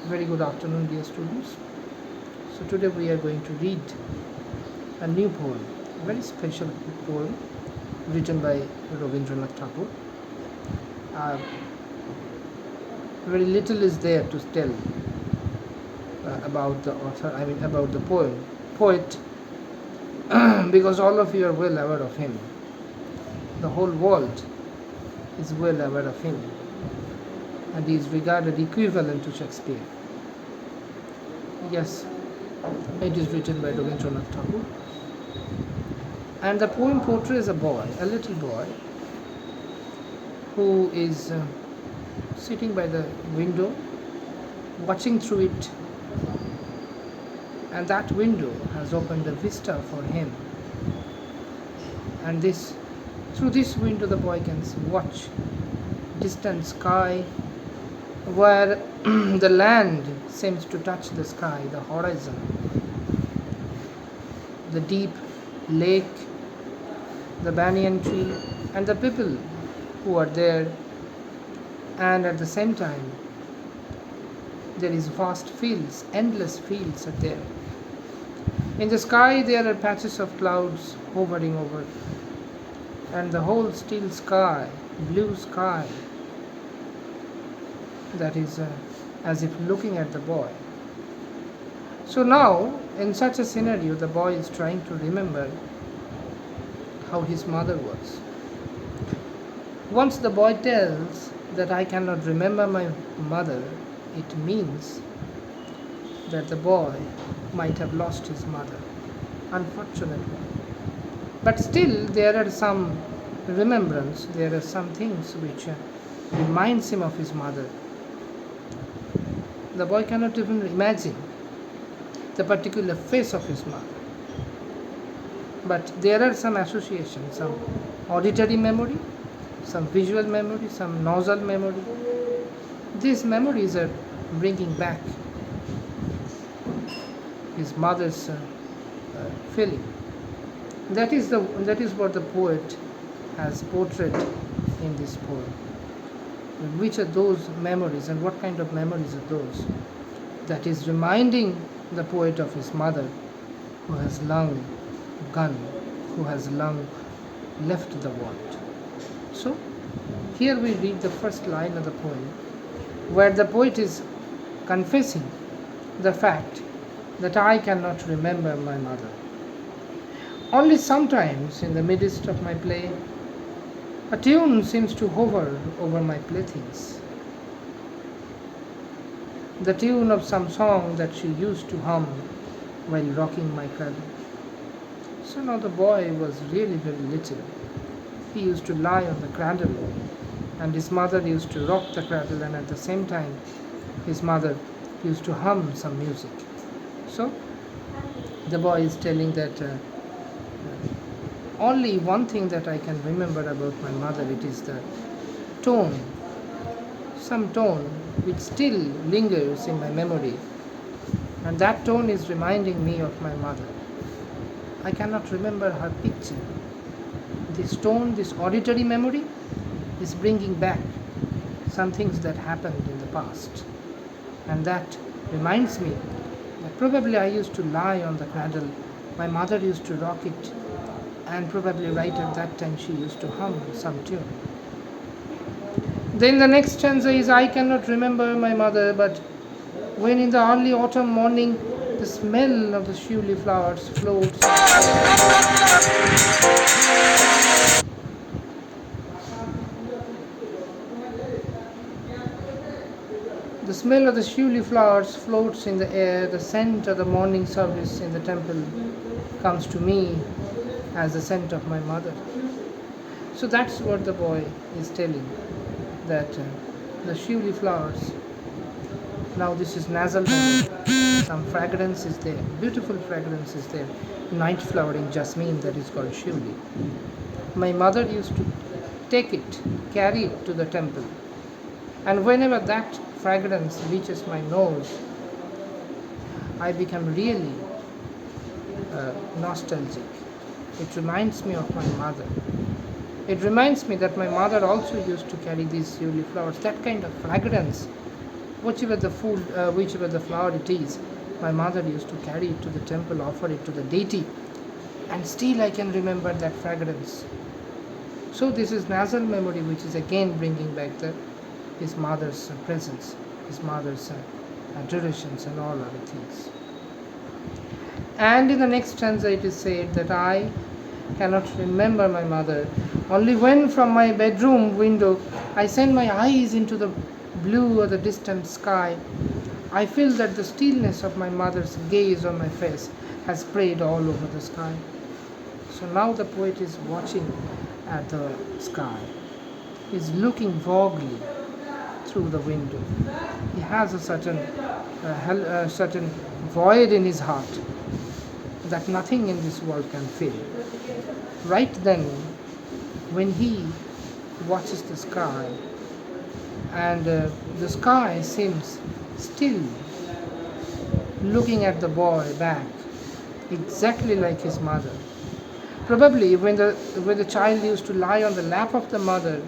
Very good afternoon, dear students. So today we are going to read a new poem, a very special poem written by Rabindranath Tagore. Uh, Very little is there to tell about the author, about the poet, because all of you are well aware of him. The whole world is well aware of him, and he is regarded equivalent to Shakespeare. Yes, it is written by Rabindranath Tagore. And the poem portrays a little boy, who is sitting by the window, watching through it, and that window has opened a vista for him. And through this window, the boy can watch distant sky, where the land seems to touch the sky, the horizon, the deep lake, the banyan tree, and the people who are there. And at the same time, there is vast fields, endless fields are there. In the sky there are patches of clouds hovering over, and the whole still sky, blue sky, that is as if looking at the boy. So now, in such a scenario, the boy is trying to remember how his mother was. Once the boy tells that I cannot remember my mother, it means that the boy might have lost his mother, unfortunately. But still, there are some remembrance, there are some things which reminds him of his mother. The boy cannot even imagine the particular face of his mother. But there are some associations, some auditory memory, some visual memory, some nasal memory. These memories are bringing back his mother's feeling. That is what the poet has portrayed in this poem. Which are those memories, and what kind of memories are those? That is reminding the poet of his mother, who has long gone, who has long left the world. So, here we read the first line of the poem, where the poet is confessing the fact that I cannot remember my mother. Only sometimes, in the midst of my play, a tune seems to hover over my playthings. The tune of some song that she used to hum while rocking my cradle. So now the boy was really very little. He used to lie on the cradle, and his mother used to rock the cradle, and at the same time his mother used to hum some music. So the boy is telling that only one thing that I can remember about my mother, it is the tone, some tone which still lingers in my memory, and that tone is reminding me of my mother. I cannot remember her picture. This tone, this auditory memory, is bringing back some things that happened in the past, and that reminds me that probably I used to lie on the cradle, my mother used to rock it, and probably right at that time she used to hum some tune. Then the next stanza is, I cannot remember my mother, but when in the early autumn morning the smell of the shiuli flowers floats, the smell of the shiuli flowers floats in the air, the scent of the morning service in the temple comes to me as the scent of my mother. So that's what the boy is telling, that the shiuli flowers, now this is nasal memory, some fragrance is there, beautiful fragrance is there, night flowering jasmine that is called shiuli. My mother used to take it, carry it to the temple, and whenever that fragrance reaches my nose, I become really nostalgic. It reminds me of my mother. It reminds me that my mother also used to carry these shiuli flowers. That kind of fragrance whichever the flower it is, my mother used to carry it to the temple, offer it to the deity, and still I can remember that fragrance. So this is nasal memory, which is again bringing back his mother's presence, his mother's adorations and all other things. And in the next stanza it is said that I cannot remember my mother, only when from my bedroom window I send my eyes into the blue or the distant sky, I feel that the stillness of my mother's gaze on my face has spread all over the sky. So now the poet is watching at the sky. He is looking vaguely through the window. He has a certain void in his heart that nothing in this world can fill. Right then, when he watches the sky, and the sky seems still looking at the boy back, exactly like his mother. Probably when the child used to lie on the lap of the mother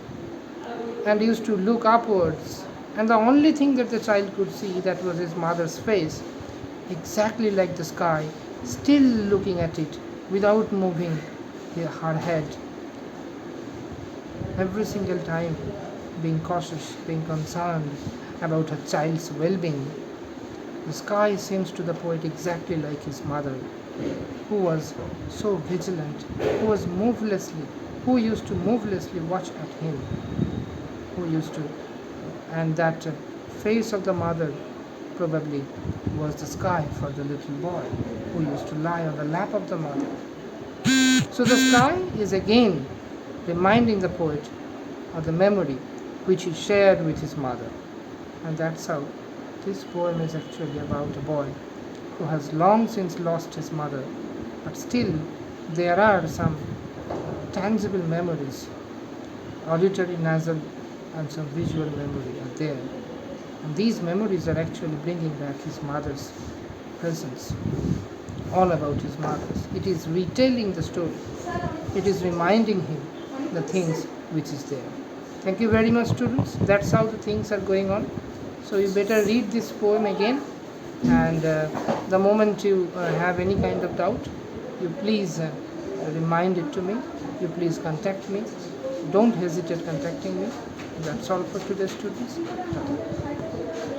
and used to look upwards, and the only thing that the child could see, that was his mother's face, exactly like the sky, still looking at it without moving her head. Every single time being cautious, being concerned about her child's well-being. The sky seems to the poet exactly like his mother, who was so vigilant, who used to movelessly watch at him, and that face of the mother probably was the sky for the little boy who used to lie on the lap of the mother. So the sky is again reminding the poet of the memory which he shared with his mother. And that's how this poem is actually about a boy who has long since lost his mother, but still there are some tangible memories, auditory, nasal, and some visual memory are there. And these memories are actually bringing back his mother's presence, all about his mother's. It is retelling the story. It is reminding him the things which is there. Thank you very much, students. That's how the things are going on. So you better read this poem again, and the moment you have any kind of doubt, you please remind it to me. You please contact me. Don't hesitate contacting me. That's all for today, students.